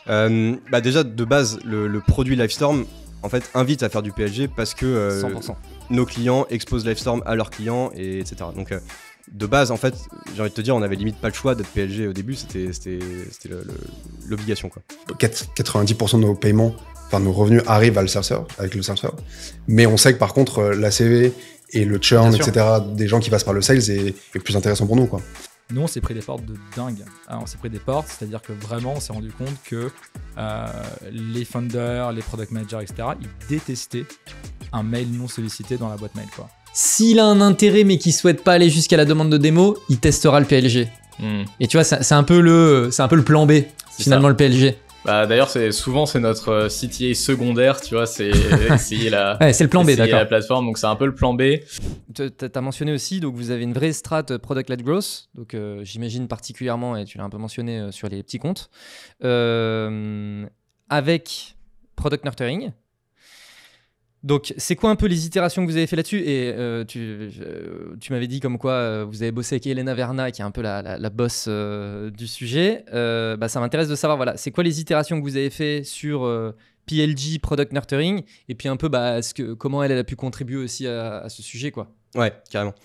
Déjà, de base, le produit Livestorm, en fait, invite à faire du PLG parce que 100%. nos clients exposent Livestorm à leurs clients, et etc. Donc, de base, en fait, j'ai envie de te dire, on avait limite pas le choix d'être PLG au début, c'était l'obligation, quoi. 90% de nos paiements, enfin nos revenus arrivent avec le self-serve. Mais on sait que par contre, la CV et le churn, Bien sûr. etc., des gens qui passent par le sales est plus intéressant pour nous, quoi. Nous, on s'est pris des portes de dingue. On s'est pris des portes, c'est-à-dire que vraiment, on s'est rendu compte que les founders, les product managers, etc., ils détestaient un mail non sollicité dans la boîte mail, quoi. S'il a un intérêt mais qu'il souhaite pas aller jusqu'à la demande de démo, il testera le PLG. Et tu vois, c'est un peu le plan B, finalement, le PLG. Bah, d'ailleurs, c'est notre CTA secondaire, tu vois, c'est essayer la, Ouais, c'est le plan B, essayer d'accord. la plateforme, donc c'est un peu le plan B. T'as mentionné aussi, donc vous avez une vraie strat product-led growth, donc j'imagine particulièrement, et tu l'as un peu mentionné sur les petits comptes, avec product nurturing. Donc, c'est quoi un peu les itérations que vous avez fait là-dessus? Et tu m'avais dit comme quoi vous avez bossé avec Elena Verna, qui est un peu la boss du sujet. Ça m'intéresse de savoir, voilà, c'est quoi les itérations que vous avez fait sur PLG, Product Nurturing, et puis un peu comment elle a pu contribuer aussi à ce sujet, quoi. Ouais, carrément.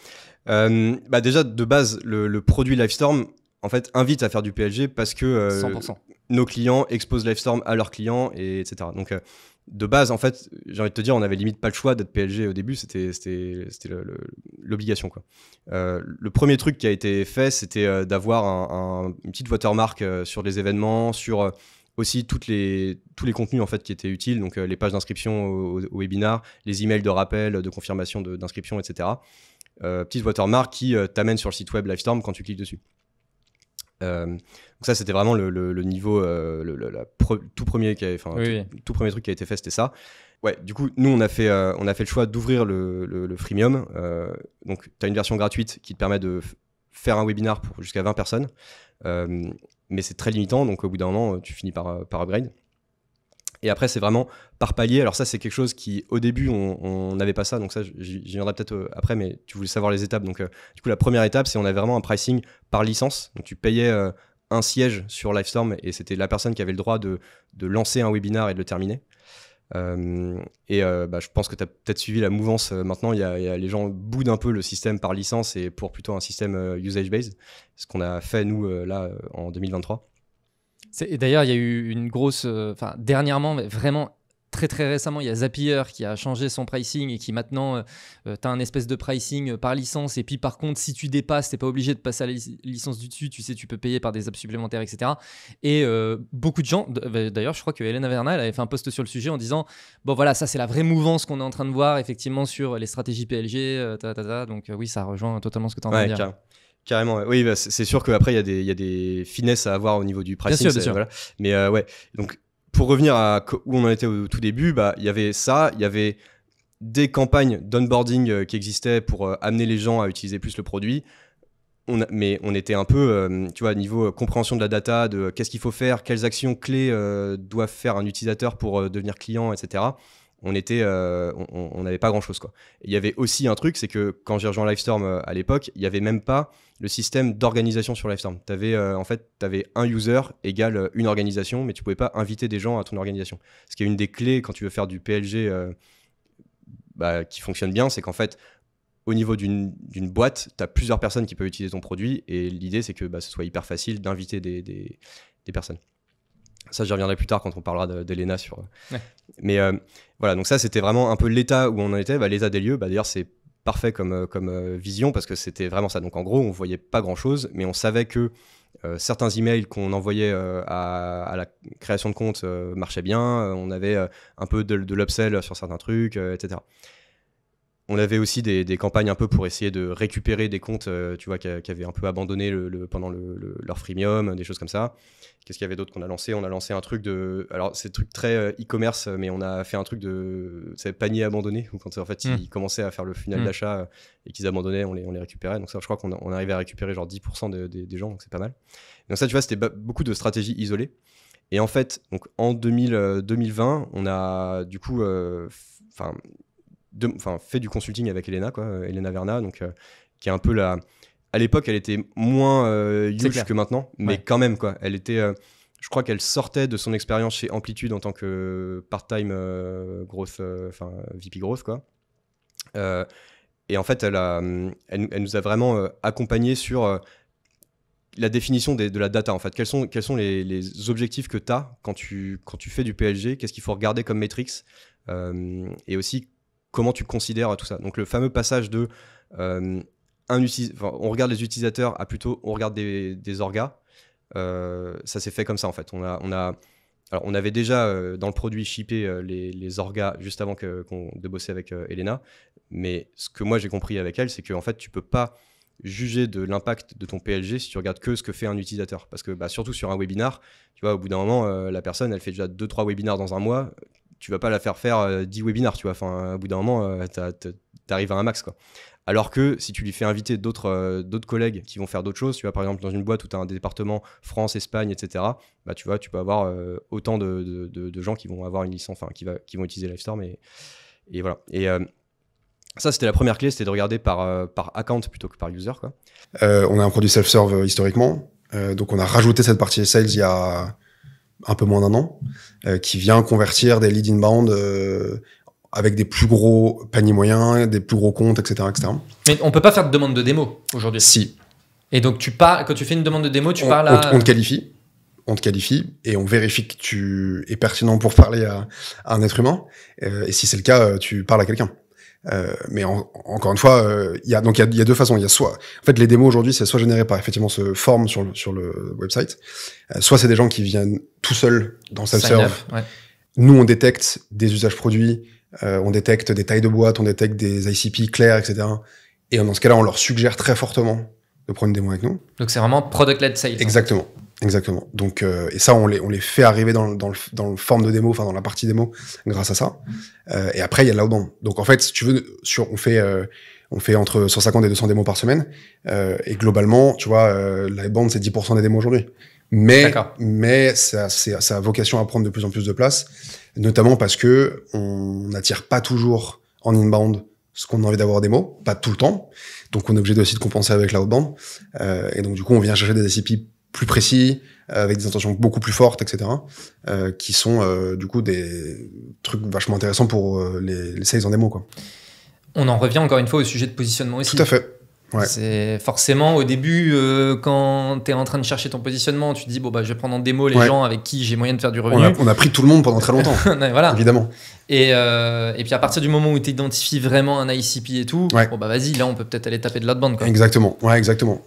Déjà, de base, le produit Livestorm, en fait, invite à faire du PLG parce que 100%. nos clients exposent Livestorm à leurs clients, et etc. Donc, de base, en fait, j'ai envie de te dire, on avait limite pas le choix d'être PLG au début, c'était l'obligation, quoi. Le premier truc qui a été fait, c'était d'avoir une petite watermark sur les événements, sur aussi tous les contenus, en fait, qui étaient utiles, donc les pages d'inscription au webinar, les emails de rappel, de confirmation d'inscription, etc. Petite watermark qui t'amène sur le site web Livestorm quand tu cliques dessus. Donc ça, c'était vraiment le niveau, tout premier truc qui a été fait, c'était ça. Ouais, du coup, nous, on a fait le choix d'ouvrir le freemium. Donc, tu as une version gratuite qui te permet de faire un webinar pour jusqu'à 20 personnes. Mais c'est très limitant, donc au bout d'un moment, tu finis par upgrade. Et après, c'est vraiment par palier. Alors ça, c'est quelque chose qui, au début, on n'avait pas ça. Donc ça, j'y viendrai peut-être après, mais tu voulais savoir les étapes. Donc du coup, la première étape, c'est on avait vraiment un pricing par licence. Donc tu payais un siège sur Livestorm, et c'était la personne qui avait le droit de lancer un webinar et de le terminer. Je pense que tu as peut-être suivi la mouvance. Maintenant, les gens boudent un peu le système par licence et pour plutôt un système usage-based. Ce qu'on a fait, nous, en 2023. Et d'ailleurs, il y a eu une grosse... dernièrement, mais vraiment très très récemment, il y a Zapier qui a changé son pricing et qui maintenant, tu as un espèce de pricing par licence. Et puis par contre, si tu dépasses, tu n'es pas obligé de passer à la licence du dessus. Tu sais, tu peux payer par des apps supplémentaires, etc. Et beaucoup de gens... D'ailleurs, je crois que Elena Verna, elle avait fait un post sur le sujet en disant « Bon voilà, ça c'est la vraie mouvance qu'on est en train de voir effectivement sur les stratégies PLG. Donc oui, ça rejoint totalement ce que tu es en train de dire. Carrément, ouais. Oui, c'est sûr qu'après, il y a des finesses à avoir au niveau du pricing. Bien sûr. Voilà. Mais ouais, donc pour revenir à où on en était au tout début, il y avait ça, il y avait des campagnes d'onboarding qui existaient pour amener les gens à utiliser plus le produit. Mais on était un peu, tu vois, niveau compréhension de la data, de qu'est-ce qu'il faut faire, quelles actions clés doivent faire un utilisateur pour devenir client, etc. On n'avait pas grand chose, quoi. Il y avait aussi un truc, c'est que quand j'ai rejoint Livestorm à l'époque, il n'y avait même pas le système d'organisation sur Livestorm. T'avais un user égale une organisation, mais tu pouvais pas inviter des gens à ton organisation. Ce qui est une des clés quand tu veux faire du PLG qui fonctionne bien, c'est qu'en fait, au niveau d'une boîte, tu as plusieurs personnes qui peuvent utiliser ton produit, et l'idée, c'est que ce soit hyper facile d'inviter des personnes. Ça, j'y reviendrai plus tard quand on parlera d'Elena sur... Ouais. Mais voilà, donc ça, c'était vraiment un peu l'état où on en était, l'état des lieux. D'ailleurs, c'est parfait comme vision, parce que c'était vraiment ça. Donc en gros, on voyait pas grand-chose, mais on savait que certains emails qu'on envoyait à la création de compte marchaient bien. On avait un peu de l'upsell sur certains trucs, etc. On avait aussi des campagnes un peu pour essayer de récupérer des comptes tu vois, qui avaient un peu abandonné pendant leur freemium, des choses comme ça. Qu'est-ce qu'il y avait d'autre qu'on a lancé? On a lancé un truc alors c'est un truc très e-commerce, mais on a fait un truc c'est panier abandonné, où quand en fait ils commençaient à faire le funnel d'achat et qu'ils abandonnaient, on les récupérait. Donc ça, je crois qu'on arrivait à récupérer genre 10% des gens, donc c'est pas mal. Donc ça, tu vois, c'était beaucoup de stratégies isolées. Et en fait, donc en 2020, on a du coup fait du consulting avec Elena, Elena Verna, donc, qui est un peu à l'époque, elle était moins huge que maintenant, mais quand même, quoi. Elle était je crois qu'elle sortait de son expérience chez Amplitude en tant que part-time growth, VP growth, quoi. Et en fait, elle nous a vraiment accompagnés sur la définition de la data, en fait. Quels sont les objectifs que tu as quand tu fais du PLG, qu'est-ce qu'il faut regarder comme métriques, et aussi comment tu considères tout ça. Donc le fameux passage de on regarde les utilisateurs à plutôt on regarde des orgas, ça s'est fait comme ça en fait. On avait déjà dans le produit shippé les orgas juste avant de bosser avec Elena, mais ce que moi j'ai compris avec elle, c'est que en fait tu peux pas juger de l'impact de ton PLG si tu regardes que ce que fait un utilisateur, parce que surtout sur un webinar, tu vois, au bout d'un moment la personne elle fait déjà 2-3 webinars dans un mois, tu vas pas la faire 10 webinars, tu vois, enfin au bout d'un moment t'arrives à un max, quoi. Alors que si tu lui fais inviter d'autres collègues qui vont faire d'autres choses, tu vois, par exemple dans une boîte où tu as un département France, Espagne, etc., tu vois, tu peux avoir autant de gens qui vont avoir une licence, qui vont utiliser Livestorm, et voilà. Et ça, c'était la première clé, c'était de regarder par account plutôt que par user, quoi. On a un produit self-serve historiquement, donc on a rajouté cette partie sales il y a un peu moins d'un an, qui vient convertir des leads inbound avec des plus gros paniers moyens, des plus gros comptes, etc., etc. Mais on peut pas faire de demande de démo aujourd'hui. Si. Et donc quand tu fais une demande de démo, tu parles à... On te qualifie et on vérifie que tu es pertinent pour parler à un être humain. Et si c'est le cas, tu parles à quelqu'un. Mais encore une fois, il y a deux façons. Il y a soit, en fait, les démos aujourd'hui, c'est soit généré par effectivement ce form sur le website, soit c'est des gens qui viennent tout seuls dans self-serve. Ouais. Nous, on détecte des usages produits, on détecte des tailles de boîte, on détecte des ICP clairs, etc. Et dans ce cas-là, on leur suggère très fortement de prendre une démo avec nous. Donc c'est vraiment product-led sales. Exactement. Donc et ça, on les fait arriver dans le forme de démo, enfin dans la partie démo, grâce à ça. Et après, il y a l'outbound. Donc en fait, si tu veux, on fait entre 150 et 200 démos par semaine. Et globalement, tu vois, l'outbound, c'est 10% des démos aujourd'hui. Mais ça a vocation à prendre de plus en plus de place, notamment parce que on n'attire pas toujours en inbound ce qu'on a envie d'avoir en démo, pas tout le temps. Donc on est obligé aussi de compenser avec l'outbound. Et donc du coup, on vient chercher des SCP plus précis, avec des intentions beaucoup plus fortes, etc., qui sont du coup des trucs vachement intéressants pour les sales en démo, quoi. On en revient encore une fois au sujet de positionnement aussi. Tout à fait. Ouais. C'est forcément au début, quand tu es en train de chercher ton positionnement, tu te dis je vais prendre en démo les gens avec qui j'ai moyen de faire du revenu. On a pris tout le monde pendant très longtemps. Voilà. Évidemment. Et puis à partir du moment où tu identifies vraiment un ICP et tout, vas-y, là on peut peut-être aller taper de l'outbound, quoi. Exactement.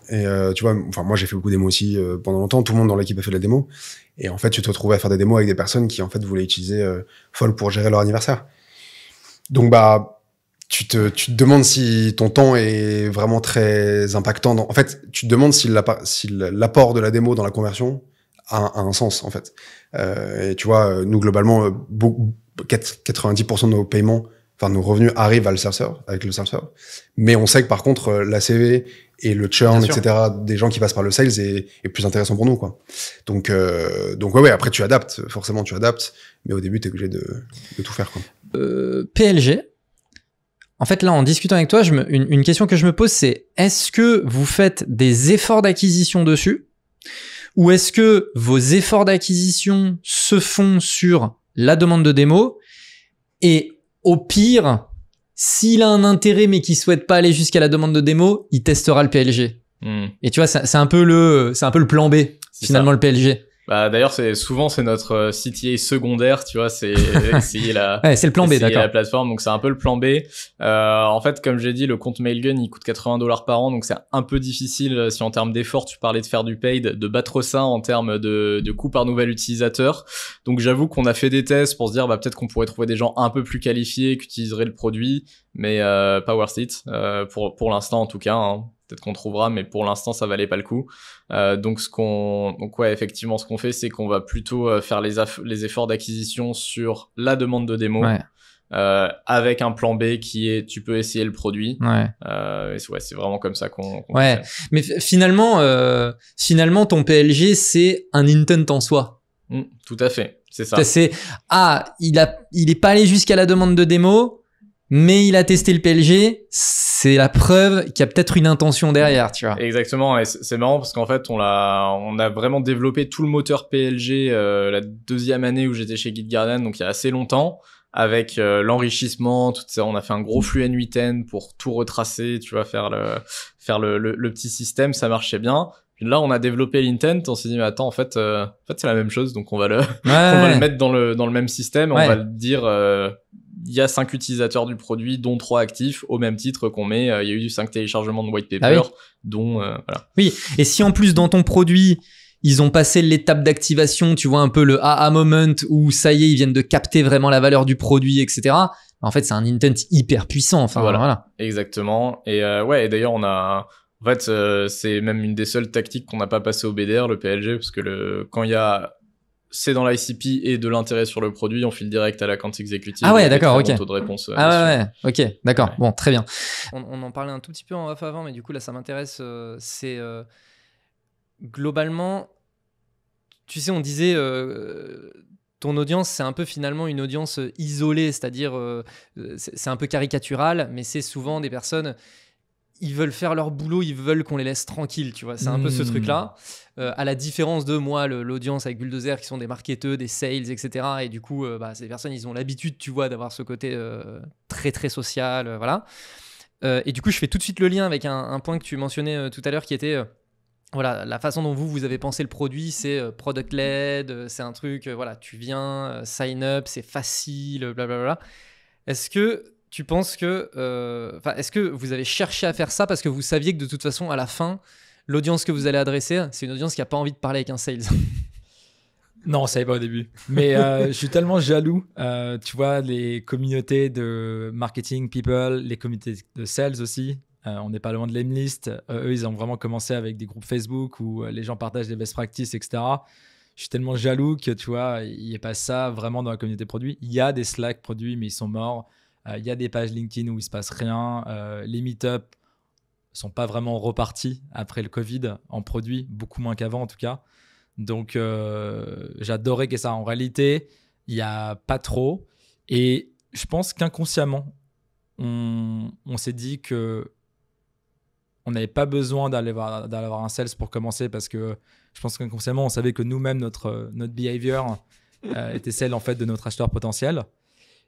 Et tu vois, enfin moi j'ai fait beaucoup de démos aussi pendant longtemps. Tout le monde dans l'équipe a fait de la démo. Et en fait, tu te retrouvais à faire des démos avec des personnes qui en fait voulaient utiliser Fold pour gérer leur anniversaire. Donc tu te demandes si ton temps est vraiment très impactant. En fait, tu te demandes si l'apport de la démo dans la conversion a un sens, en fait. Et tu vois, nous, globalement, 90% de nos paiements, enfin, nos revenus arrivent avec le self-serve. Mais on sait que, par contre, l'ACV et le churn, etc., des gens qui passent par le sales est plus intéressant pour nous, quoi. Donc ouais, après, forcément, tu adaptes. Mais au début, t'es obligé de tout faire, quoi. PLG. En fait, là, en discutant avec toi, une question que je me pose, c'est est-ce que vous faites des efforts d'acquisition dessus, ou est-ce que vos efforts d'acquisition se font sur la demande de démo, et au pire, s'il a un intérêt mais qu'il souhaite pas aller jusqu'à la demande de démo, il testera le PLG. Et tu vois, c'est un peu le plan B, finalement, le PLG. D'ailleurs, c'est notre CTA secondaire, tu vois, c'est essayer c'est le plan B, d'accord. La plateforme, donc c'est un peu le plan B. En fait, comme j'ai dit, le compte Mailgun, il coûte $80 par an, donc c'est un peu difficile, si en termes d'effort, tu parlais de faire du paid, de battre ça en termes de coût par nouvel utilisateur. Donc j'avoue qu'on a fait des tests pour se dire, peut-être qu'on pourrait trouver des gens un peu plus qualifiés qui utiliseraient le produit, mais pas worth it, pour l'instant en tout cas, hein. Peut-être qu'on trouvera, mais pour l'instant, ça valait pas le coup. Donc effectivement, ce qu'on fait, c'est qu'on va plutôt faire les efforts d'acquisition sur la demande de démo, avec un plan B qui est, tu peux essayer le produit. C'est vraiment comme ça qu'on fait. Mais finalement, ton PLG, c'est un intent en soi. Tout à fait, c'est ça. Il est pas allé jusqu'à la demande de démo, mais il a testé le PLG, c'est la preuve qu'il y a peut-être une intention derrière, tu vois. Exactement, et c'est marrant parce qu'en fait, on a vraiment développé tout le moteur PLG la deuxième année où j'étais chez GitGarden, donc il y a assez longtemps, avec l'enrichissement, tout ça. On a fait un gros flux N8N pour tout retracer, tu vois, faire le petit système, ça marchait bien. Puis là, on a développé l'intent, on s'est dit, mais attends, en fait, c'est la même chose, donc on va le mettre dans le même système, on va le dire, il y a 5 utilisateurs du produit, dont 3 actifs, au même titre qu'on met, il y a eu 5 téléchargements de white paper, dont, voilà. Oui, et si en plus dans ton produit, ils ont passé l'étape d'activation, tu vois, un peu le aha moment où ça y est, ils viennent de capter vraiment la valeur du produit, etc. En fait, c'est un intent hyper puissant. Enfin, voilà. Exactement. Et ouais, et d'ailleurs, en fait, c'est même une des seules tactiques qu'on n'a pas passé au BDR, le PLG, parce que quand il y a c'est dans l'ICP et de l'intérêt sur le produit, on file direct à l'account executive. Ah ouais, d'accord, ok. Taux de réponse. Ok, d'accord. Ouais. Bon, très bien. On en parlait un tout petit peu en off avant, mais du coup là, ça m'intéresse. C'est globalement, tu sais, on disait ton audience, c'est un peu finalement une audience isolée, c'est-à-dire c'est un peu caricatural, mais c'est souvent des personnes. Ils veulent faire leur boulot, ils veulent qu'on les laisse tranquilles, tu vois. C'est un peu ce truc-là. À la différence de moi, l'audience avec Bulldozer, qui sont des marketeurs, des sales, etc. Et du coup, ces personnes, ils ont l'habitude, tu vois, d'avoir ce côté très, très social, voilà. Et du coup, je fais tout de suite le lien avec un point que tu mentionnais tout à l'heure, qui était... voilà, la façon dont vous avez pensé le produit, c'est product-led, c'est un truc, voilà, tu viens, sign up, c'est facile, blablabla. Est-ce que tu penses que... est-ce que vous avez cherché à faire ça parce que vous saviez que de toute façon, à la fin, l'audience que vous allez adresser, c'est une audience qui n'a pas envie de parler avec un sales? Non, on ne savait pas au début. Mais je suis tellement jaloux. Tu vois, les communautés de marketing people, les communautés de sales aussi. On n'est pas loin de l'Aimlist. Eux, ils ont vraiment commencé avec des groupes Facebook où les gens partagent des best practices, etc. Je suis tellement jaloux que, tu vois, il n'y a pas ça vraiment dans la communauté produit. Il y a des Slack produits, mais ils sont morts. Il y a des pages LinkedIn où il ne se passe rien. Les meet-up ne sont pas vraiment repartis après le Covid en produit, beaucoup moins qu'avant en tout cas. Donc, j'adorais que ça. En réalité, il n'y a pas trop. Et je pense qu'inconsciemment, on s'est dit que on n'avait pas besoin d'aller avoir un sales pour commencer parce que je pense qu'inconsciemment, on savait que nous-mêmes, notre behavior était celle en fait, de notre acheteur potentiel.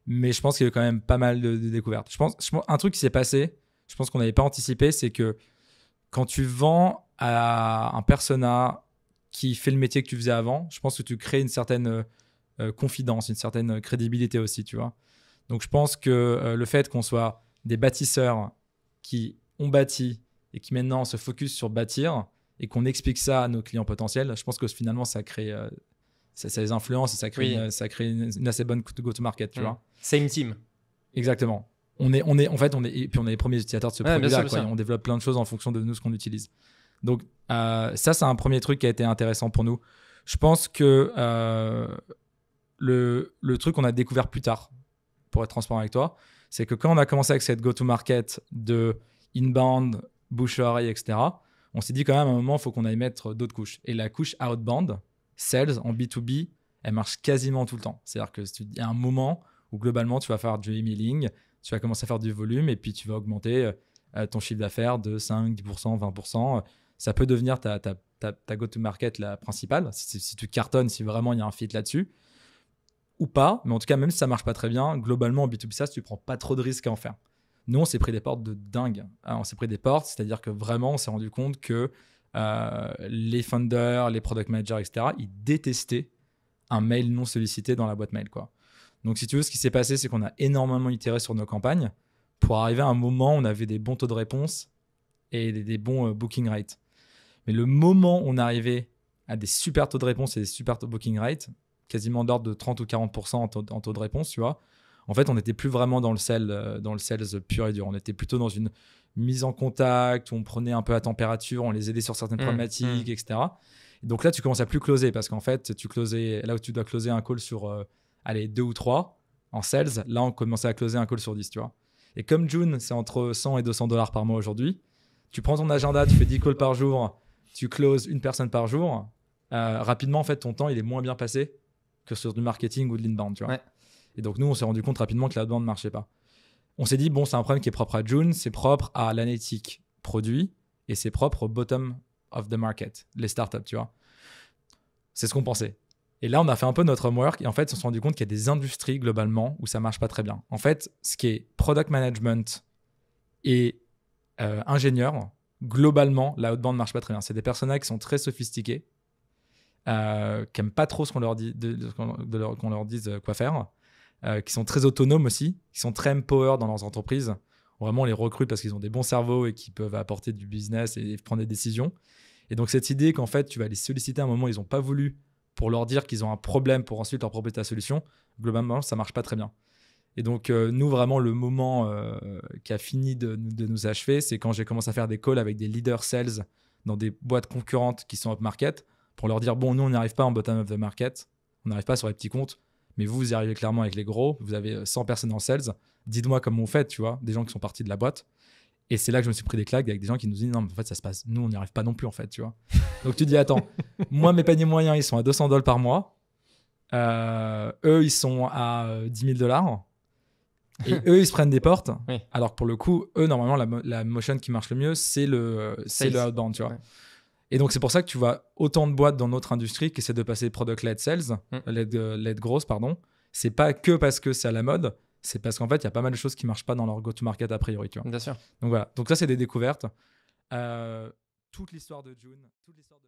Mais je pense qu'il y a eu quand même pas mal de découvertes. Je pense, un truc qui s'est passé, je pense qu'on n'avait pas anticipé, c'est que quand tu vends à un persona qui fait le métier que tu faisais avant, je pense que tu crées une certaine confidence, une certaine crédibilité aussi, tu vois. Donc je pense que le fait qu'on soit des bâtisseurs qui ont bâti et qui maintenant se focus sur bâtir et qu'on explique ça à nos clients potentiels, je pense que finalement ça crée... ça les influence et ça crée une assez bonne go-to-market, tu vois. Same team. Exactement. On est et puis on est les premiers utilisateurs de ce produit-là. On développe plein de choses en fonction de nous, ce qu'on utilise. Donc, ça, c'est un premier truc qui a été intéressant pour nous. Je pense que le truc qu'on a découvert plus tard, pour être transparent avec toi, c'est que quand on a commencé avec cette go-to-market de inbound, bouche-oreille, etc., on s'est dit quand même à un moment, il faut qu'on aille mettre d'autres couches. Et la couche outbound, sales en B2B, elle marche quasiment tout le temps. C'est-à-dire qu'il y a un moment où globalement, tu vas faire du emailing, tu vas commencer à faire du volume et puis tu vas augmenter ton chiffre d'affaires de 5, 10%, 20%. Ça peut devenir ta go-to-market la principale, si tu cartonnes, si vraiment il y a un fit là-dessus, ou pas. Mais en tout cas, même si ça ne marche pas très bien, globalement, en B2B SaaS, tu ne prends pas trop de risques à en faire. Nous, on s'est pris des portes de dingue. On s'est pris des portes, c'est-à-dire que vraiment, on s'est rendu compte que les founders, les product managers, etc., ils détestaient un mail non sollicité dans la boîte mail, quoi. Donc, si tu veux, ce qui s'est passé, c'est qu'on a énormément itéré sur nos campagnes pour arriver à un moment où on avait des bons taux de réponse et des bons booking rates. Mais le moment où on arrivait à des super taux de réponse et des super taux de booking rate, quasiment d'ordre de 30 ou 40% en taux de réponse, tu vois, en fait, on n'était plus vraiment dans le sales pur et dur. On était plutôt dans une mise en contact où on prenait un peu la température, on les aidait sur certaines problématiques, etc. Et donc là, tu commences à plus closer parce qu'en fait, tu closais là où tu dois closer un call sur 2 ou 3 en sales. Là, on commençait à closer un call sur 10, tu vois. Et comme June, c'est entre 100 et $200 par mois aujourd'hui, tu prends ton agenda, tu fais 10 calls par jour, tu closes une personne par jour. Rapidement, en fait, ton temps, il est moins bien passé que sur du marketing ou de l'inbound, tu vois. Ouais. Et donc, nous, on s'est rendu compte rapidement que l'outbound ne marchait pas. On s'est dit, bon, c'est un problème qui est propre à June, c'est propre à l'analytique produit et c'est propre au bottom of the market, les startups, tu vois. C'est ce qu'on pensait. Et là, on a fait un peu notre homework et en fait, on s'est rendu compte qu'il y a des industries globalement où ça marche pas très bien. En fait, ce qui est product management et ingénieur, globalement, la outbound marche pas très bien. C'est des personnages qui sont très sophistiqués, qui aiment pas trop ce qu'on leur dit, qu'on leur dise quoi faire, qui sont très autonomes aussi, qui sont très empowered dans leurs entreprises. Vraiment, on les recrute parce qu'ils ont des bons cerveaux et qui peuvent apporter du business et prendre des décisions. Et donc, cette idée qu'en fait, tu vas les solliciter à un moment où ils n'ont pas voulu pour leur dire qu'ils ont un problème pour ensuite leur proposer ta solution, globalement, ça marche pas très bien. Et donc, nous, vraiment, le moment qui a fini de nous achever, c'est quand j'ai commencé à faire des calls avec des leaders sales dans des boîtes concurrentes qui sont up-market pour leur dire, bon, nous, on n'y arrive pas en bottom of the market, on n'arrive pas sur les petits comptes, mais vous y arrivez clairement avec les gros, vous avez 100 personnes en sales, dites-moi comment vous faites, tu vois, des gens qui sont partis de la boîte. Et c'est là que je me suis pris des claques avec des gens qui nous disent, non, mais en fait, ça se passe, nous, on n'y arrive pas non plus, en fait, tu vois. Donc, tu dis, attends, moi, mes paniers moyens, ils sont à $200 par mois. Eux, ils sont à $10,000. Et eux, ils se prennent des portes. Oui. Alors que pour le coup, eux, normalement, la motion qui marche le mieux, c'est le outbound, tu vois. Ouais. Et donc, c'est pour ça que tu vois autant de boîtes dans notre industrie qui essaient de passer product-led sales, led growth, pardon. C'est pas que parce que c'est à la mode, c'est parce qu'en fait, il y a pas mal de choses qui marchent pas dans leur go-to-market a priori, tu vois. Bien sûr. Donc voilà. Donc ça, c'est des découvertes. Toute l'histoire de June, toute l'histoire de